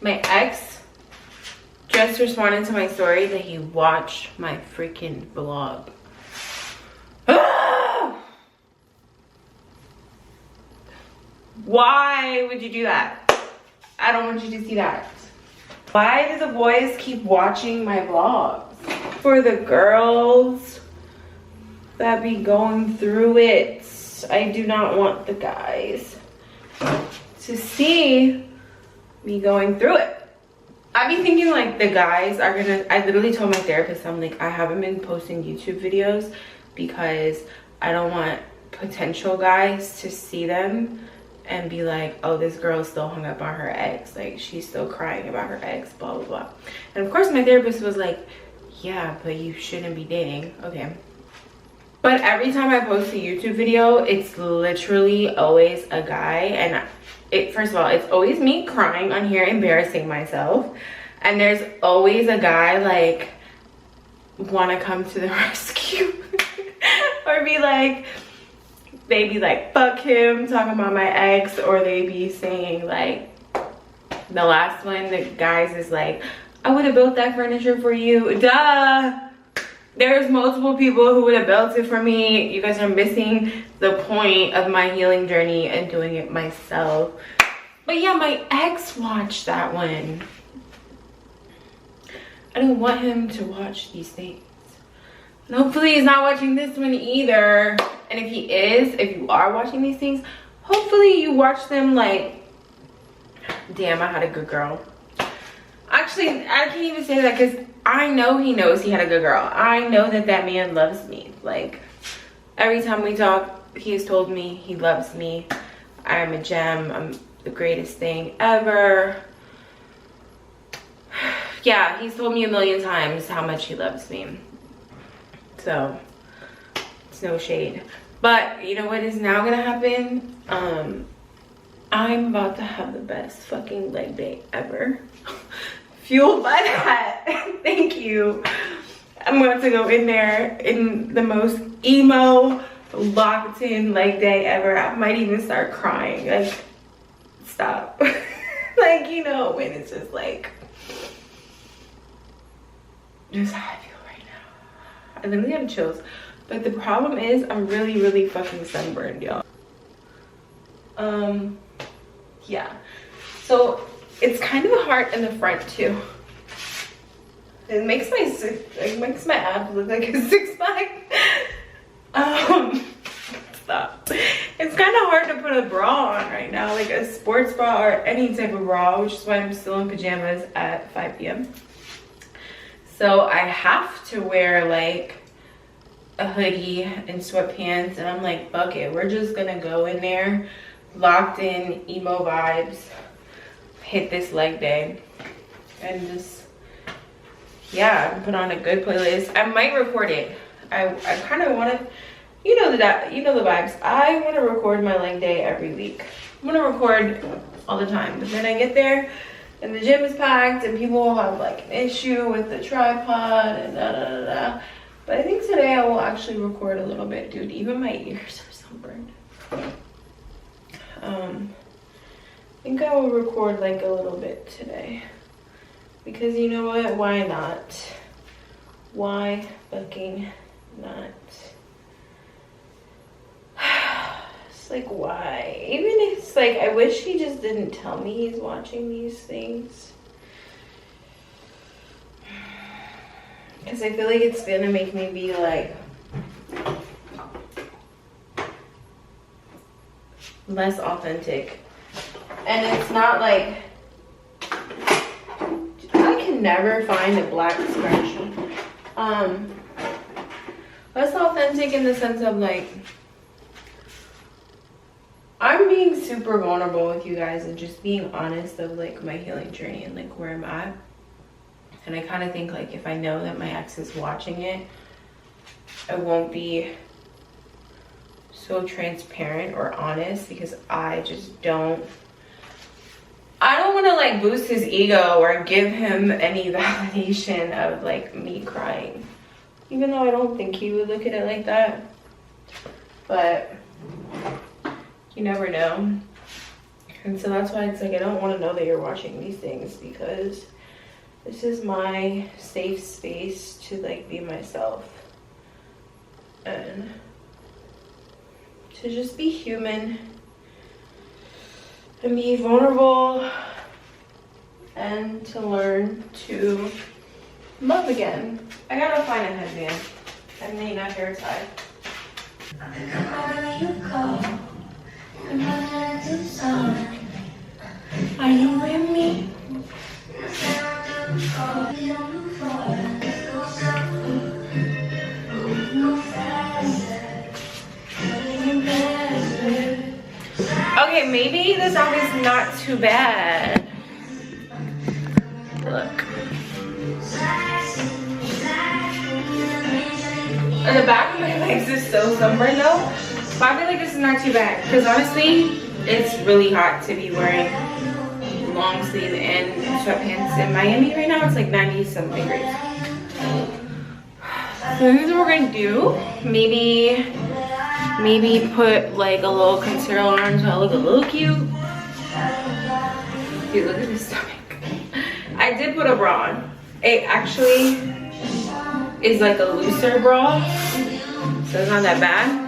My ex just responded to my story that he watched my freaking vlog. Why would you do that? I don't want you to see that. Why do the boys keep watching my vlogs? For the girls that be going through it. I do not want the guys to see me going through it. I be thinking like the guys are gonna, I literally told my therapist, I'm like, I haven't been posting YouTube videos because I don't want potential guys to see them and be like, oh, this girl's still hung up on her ex, like she's still crying about her ex, blah blah blah. And of course my therapist was like, yeah, but you shouldn't be dating. Okay, but every time I post a YouTube video, it's literally always a guy, and first of all, it's always me crying on here, embarrassing myself, and there's always a guy like want to come to the rescue or be like, they be like, fuck him, talking about my ex, or they be saying like, the last one, the guys is like, I would have built that furniture for you. Duh. There's multiple people who would have built it for me. You guys are missing the point of my healing journey and doing it myself. But yeah, my ex watched that one. I don't want him to watch these things. And hopefully he's not watching this one either. And if he is, if you are watching these things, hopefully you watch them like, damn, I had a good girl. Actually, I can't even say that because I know he knows he had a good girl. I know that that man loves me. Like, every time we talk, he has told me he loves me. I am a gem. I'm the greatest thing ever. Yeah, he's told me a million times how much he loves me. So, it's no shade. But, you know what is now gonna happen? I'm about to have the best fucking leg day ever. Fueled by that. Thank you. I'm about to go in there in the most emo, locked in leg day ever. I might even start crying. Like, stop. Like, you know, when it's just like, just how I feel right now. I literally have chills. But the problem is I'm really, really fucking sunburned, y'all. Yeah. So it's kind of a heart in the front too. It makes my abs look like a six-pack. Stop. It's kind of hard to put a bra on right now, like a sports bra or any type of bra, which is why I'm still in pajamas at 5 p.m. So I have to wear like a hoodie and sweatpants, and I'm like, fuck it, we're just gonna go in there locked in emo vibes, hit this leg day, and just, yeah, put on a good playlist. I might record it. I kind of want to, you know the vibes. I want to record my leg day every week. I'm gonna record all the time, but then I get there and the gym is packed and people will have like an issue with the tripod and da da da da. But I think today I will actually record a little bit. Dude, even my ears are sunburned. I think I will record like a little bit today. Because you know what? Why not? Why fucking not? It's like, why? Even if it's like, I wish he just didn't tell me he's watching these things. Because I feel like it's gonna make me be like less authentic. And it's not like, I can never find a black expression. Less authentic in the sense of like, I'm being super vulnerable with you guys and just being honest of like my healing journey and like where I'm at. And I kind of think like if I know that my ex is watching it, I won't be so transparent or honest because I just don't want to like boost his ego or give him any validation of like me crying, even though I don't think he would look at it like that. But you never know And so that's why it's like I don't want to know that you're watching these things, because this is my safe space to like be myself and to just be human and be vulnerable and to learn to love again. I gotta find a headband. I need a hair tie. Are you with me? Okay, maybe the song is not too bad. Look. And the back of my legs is so sunburned though. But I feel like this is not too bad. Because honestly, it's really hot to be wearing long sleeve and sweatpants in Miami right now. It's like 90 something degrees. So this is what we're gonna do. Maybe put like a little concealer on so I look a little cute. Dude, look at his stomach. I did put a bra on. It actually is like a looser bra, so it's not that bad.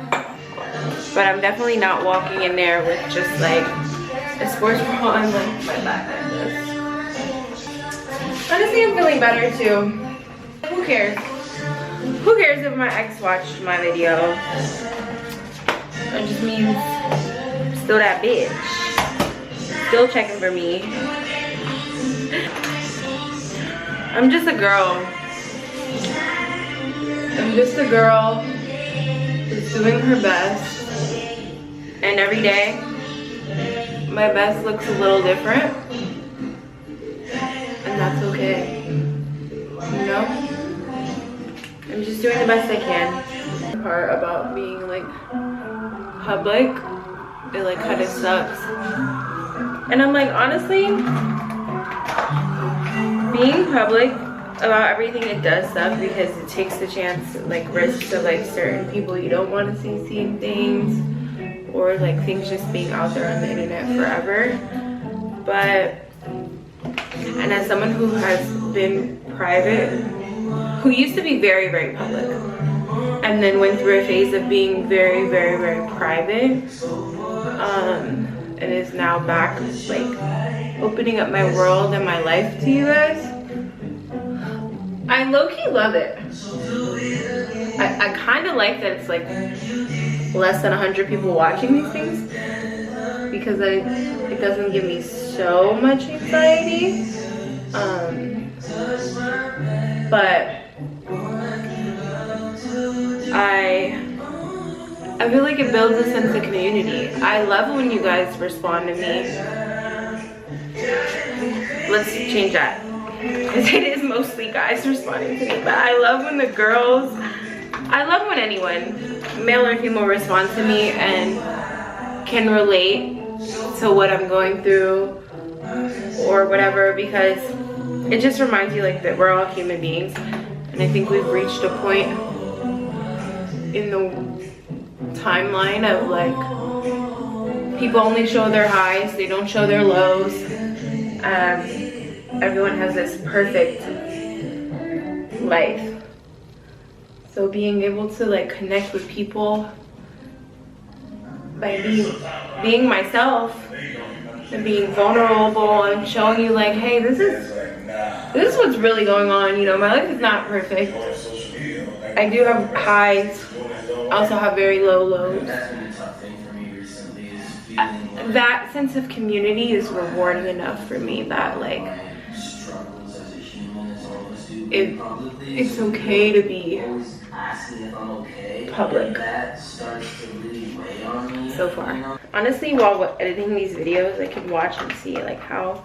But I'm definitely not walking in there with just like a sports bra on like my back like this. Honestly, I'm feeling better too. Who cares? Who cares if my ex watched my video? It just means I'm still that bitch. Still checking for me. I'm just a girl. I'm just a girl who's doing her best. And every day, my best looks a little different. And that's okay. You know? I'm just doing the best I can. The part about being like public, it like kind of sucks. And I'm like, honestly, being public about everything, it does suck because it takes the chance, like risks of like certain people you don't want to see seeing things, or like things just being out there on the internet forever. But, and as someone who has been private, who used to be very, very public, and then went through a phase of being very, very, very private, and is now back like opening up my world and my life to you guys, I low-key love it. I kind of like that it's like less than 100 people watching these things, because it doesn't give me so much anxiety. But I feel like it builds a sense of community. I love when you guys respond to me. Let's change that, because it is mostly guys responding to me. But I love when the girls, I love when anyone, male or female, responds to me and can relate to what I'm going through or whatever, because it just reminds you like that we're all human beings. And I think we've reached a point in the timeline of like people only show their highs, they don't show their lows. Everyone has this perfect life. So being able to like connect with people by being myself and being vulnerable and showing you like, hey, this is what's really going on. You know, my life is not perfect. I do have highs. I also have very low lows. That sense of community is rewarding enough for me that like it's okay to be public so far. Honestly, while editing these videos, I could watch and see like how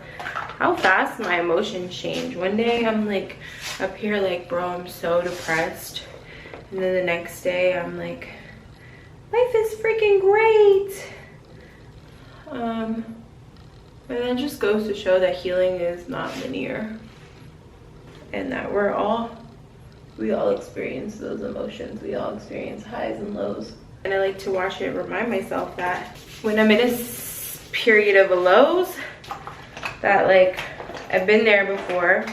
fast my emotions change. One day I'm like up here like, bro, I'm so depressed, and then the next day I'm like, life is freaking great. And that just goes to show that healing is not linear, and that we all experience those emotions. We all experience highs and lows. And I like to watch it, remind myself that when I'm in a period of lows that like I've been there before,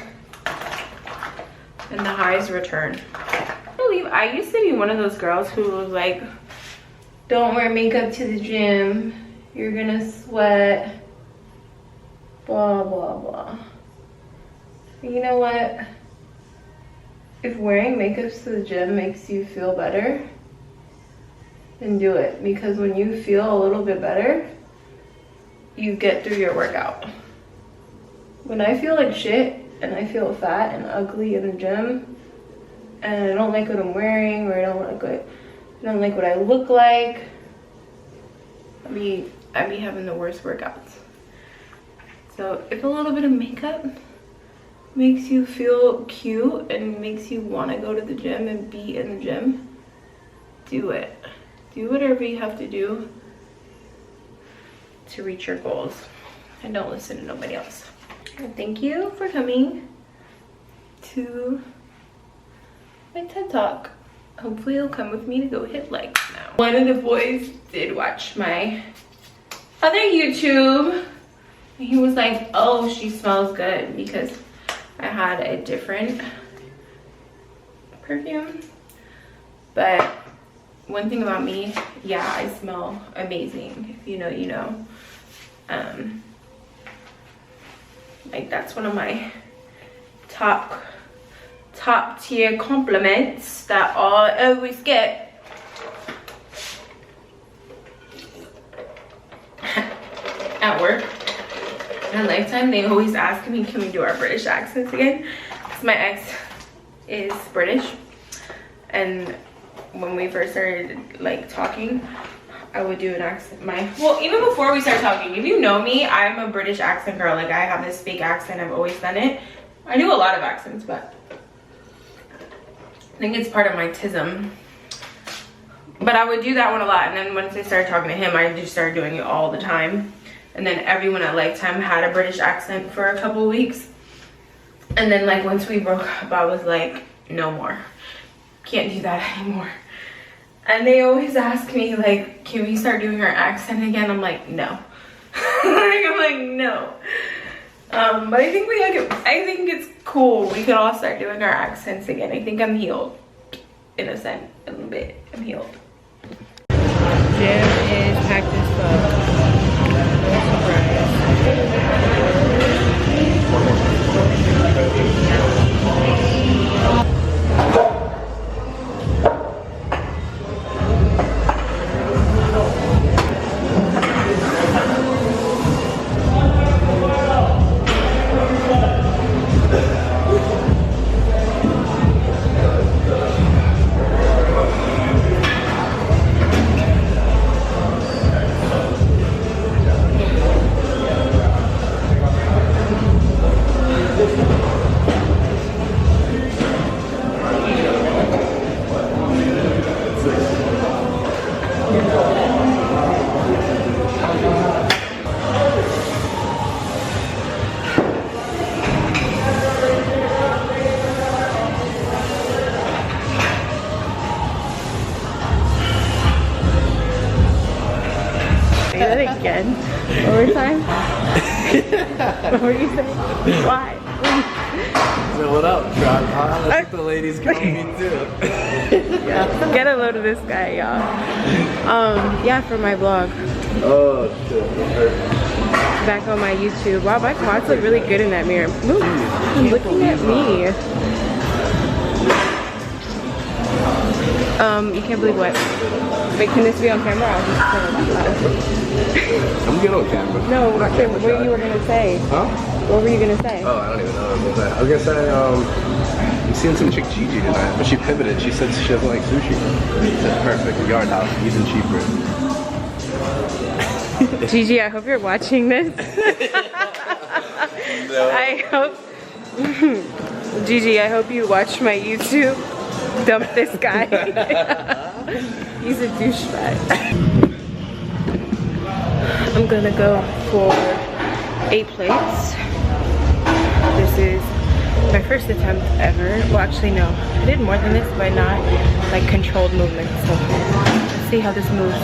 and the highs return. I believe I used to be one of those girls who was like, don't wear makeup to the gym, you're gonna sweat, blah blah blah. You know what? If wearing makeup to the gym makes you feel better, then do it. Because when you feel a little bit better, you get through your workout. When I feel like shit and I feel fat and ugly in the gym and I don't like what I'm wearing, or I don't like what I look like, I be having the worst workouts. So if a little bit of makeup makes you feel cute and makes you want to go to the gym and be in the gym, do it. Do whatever you have to do to reach your goals, and don't listen to nobody else. And thank you for coming to my TED Talk. Hopefully you'll come with me to go hit likes now. One of the boys did watch my other YouTube. He was like, oh, she smells good, because I had a different perfume. But one thing about me, yeah, I smell amazing. If you know, you know. Like, that's one of my top tier compliments that I always get. At work, at Lifetime, they always ask me, can we do our British accents again? Because my ex is British, and when we first started like talking, I would do an accent. Well, even before we started talking, if you know me, I'm a British accent girl. Like, I have this fake accent. I've always done it. I do a lot of accents, but I think it's part of my tism. But I would do that one a lot, and then once I started talking to him, I just started doing it all the time. And then everyone at Lifetime had a British accent for a couple weeks. And then like once we broke up, I was like, no more. Can't do that anymore. And they always ask me like, can we start doing our accent again? I'm like, no. I'm like, no. But I think I think it's cool. We could all start doing our accents again. I think I'm healed. In a sense, a little bit. I'm healed. Gym is packed as fuck. No surprise. Again. Overtime? What were you saying? Why? So what up, tripod? That's what the ladies call me too. Yeah. Get a load of this guy, y'all. Yeah, for my vlog. Oh shit. Back on my YouTube. Wow, my quads look really good in that mirror. Ooh, looking at me. You can't believe what? Wait, can this be on camera? I'll just turn it loud. I'm good on camera. No, what you were gonna say? Huh? What were you gonna say? Oh, I don't even know what I was gonna say. I was gonna say, I'm seeing some chick Gigi tonight, but she pivoted. She said she doesn't like sushi. She said perfect, Yard House, even cheaper. Gigi, I hope you're watching this. No. I hope. Gigi, I hope you watch my YouTube. Dump this guy. He's a douchebag. I'm gonna go for 8 plates. This is my first attempt ever. Well, actually no, I did more than this, but not like controlled movement. So let's see how this moves.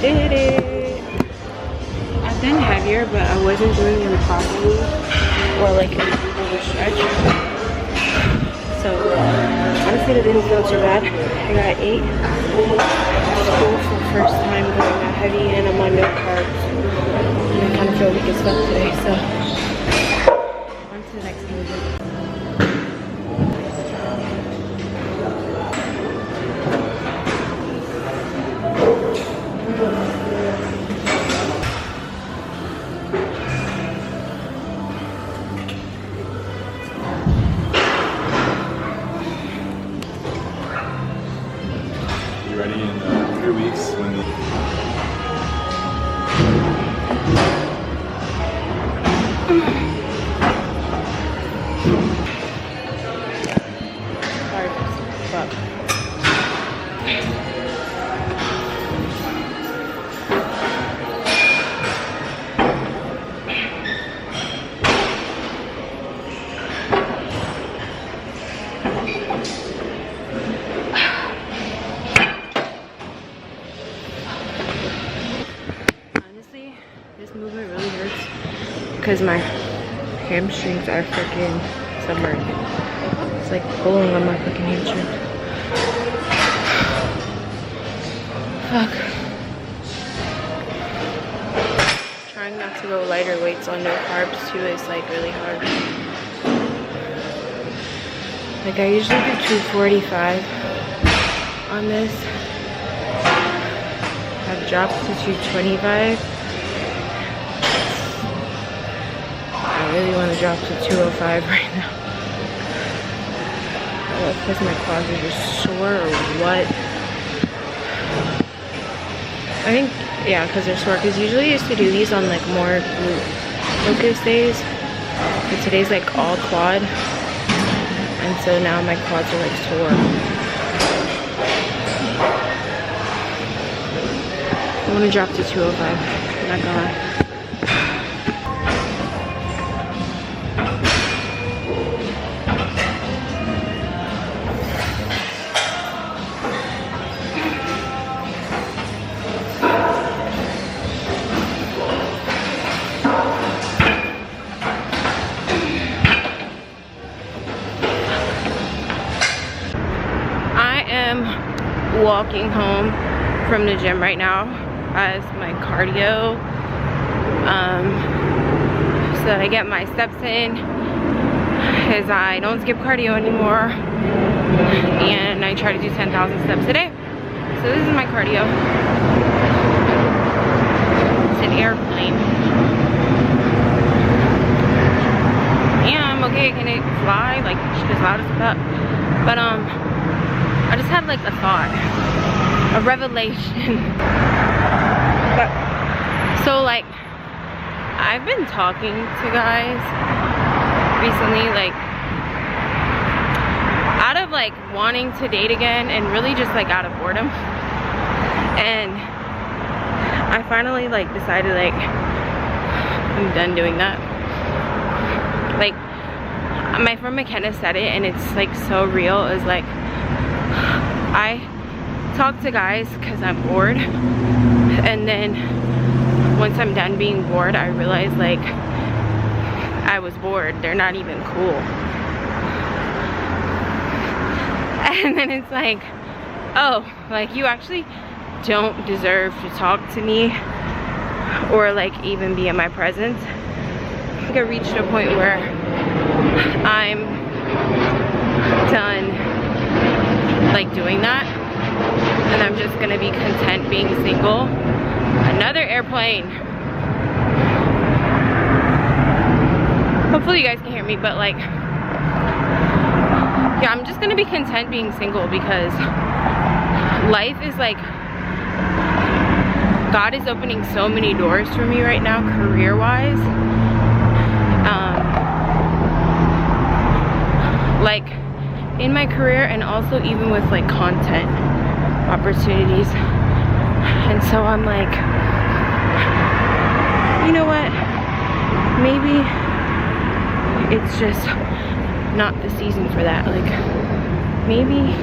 Did it. I've done heavier, but I wasn't doing them properly or like in a stretch. So honestly, it didn't feel too bad. I got 8. School for the first time going that heavy, and I'm on no carbs. And I kind of feel weak as fuck today, so on to the next movie. You ready in 3 weeks when the Honestly, this movement really hurts because my hamstrings are freaking submerged. It's like pulling on my freaking hamstring. Fuck. Trying not to go lighter weights on no carbs too is like really hard. Like I usually do 245 on this. I've dropped to 225. I really want to drop to 205 right now. I don't know if because my quads are just sore or what. I think, yeah, because they're sore. Because usually I used to do these on like more glute focus days. But today's like all quad. And so now my quads are like sore. I want to drop to 205. I'm not gonna lie. Walking home from the gym right now as my cardio, so that I get my steps in, because I don't skip cardio anymore and I try to do 10,000 steps a day. So this is my cardio. It's an airplane. Yeah, I'm okay. Can it fly? Like, as loud as that? But I just had like a thought, a revelation. But, so like, I've been talking to guys recently, like, out of like wanting to date again and really just like out of boredom. And I finally like decided like, I'm done doing that. Like, my friend McKenna said it and it's like so real. Is like, I talk to guys because I'm bored, and then once I'm done being bored, I realize like I was bored. They're not even cool. And then it's like, oh, like you actually don't deserve to talk to me or like even be in my presence. I think I reached a point where I'm done like doing that, and I'm just gonna be content being single. Another airplane. Hopefully you guys can hear me, but like, yeah, I'm just gonna be content being single because life is like, God is opening so many doors for me right now, career-wise. Like in my career, and also even with like content opportunities. And so I'm like, you know what? Maybe it's just not the season for that. Like, maybe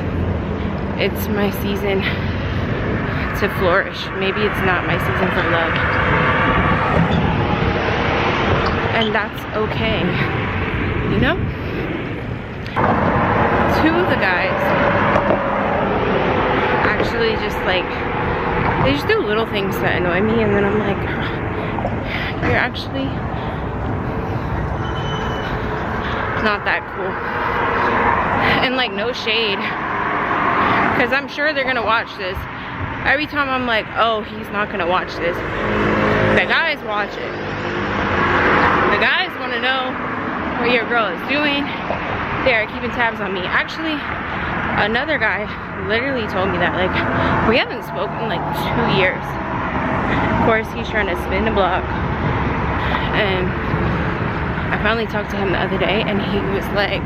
it's my season to flourish. Maybe it's not my season for love. And that's okay, you know? Two of the guys actually just like, they just do little things that annoy me, and then I'm like, you're actually not that cool. And like, no shade, because I'm sure they're gonna watch this. Every time I'm like, oh, he's not gonna watch this, the guys watch it. The guys want to know what your girl is doing. They're keeping tabs on me. Actually, another guy literally told me that, like, we haven't spoken in like 2 years. Of course, he's trying to spin the block, and I finally talked to him the other day, and he was like,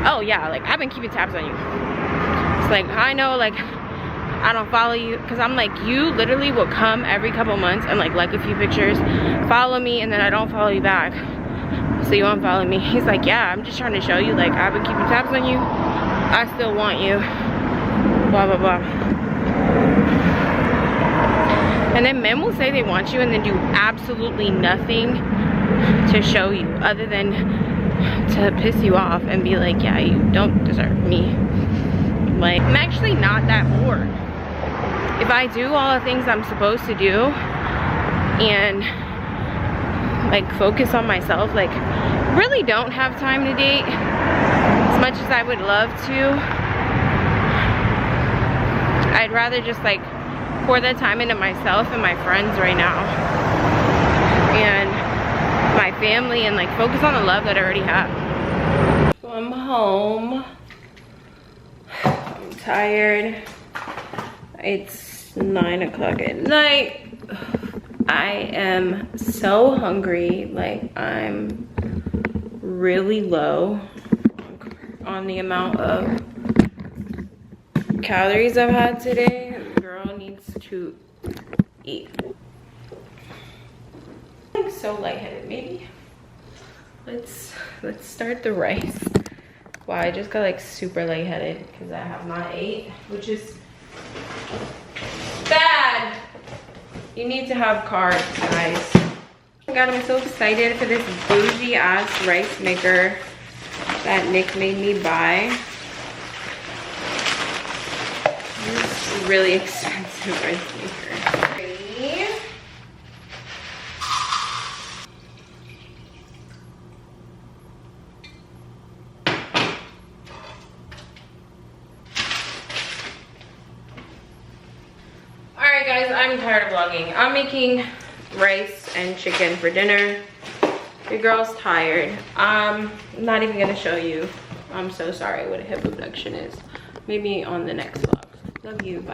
oh yeah, like, I've been keeping tabs on you. It's like, I know, like, I don't follow you, because I'm like, you literally will come every couple months and like a few pictures, follow me, and then I don't follow you back, so you unfollow me. He's like, yeah, I'm just trying to show you, like, I've been keeping tabs on you, I still want you, blah blah blah. And then men will say they want you and then do absolutely nothing to show you, other than to piss you off and be like, yeah, you don't deserve me. Like, I'm actually not that bored. If I do all the things I'm supposed to do and like focus on myself, like, really don't have time to date as much as I would love to. I'd rather just like pour that time into myself and my friends right now and my family, and like focus on the love that I already have. So I'm home. I'm tired. It's 9 o'clock at night. I am so hungry. Like, I'm really low on the amount of calories I've had today. The girl needs to eat. I'm so lightheaded. Maybe let's start the rice. Wow, I just got like super lightheaded because I have not ate, which is bad. You need to have carbs, guys. Oh my god, I'm so excited for this bougie ass rice maker that Nick made me buy. This is really expensive rice maker. Ready? Alright guys, I'm tired of vlogging. I'm making rice and chicken for dinner. Your girl's tired. I'm not even gonna show you. I'm so sorry what a hip abduction is. Maybe on the next vlog. Love you, bye.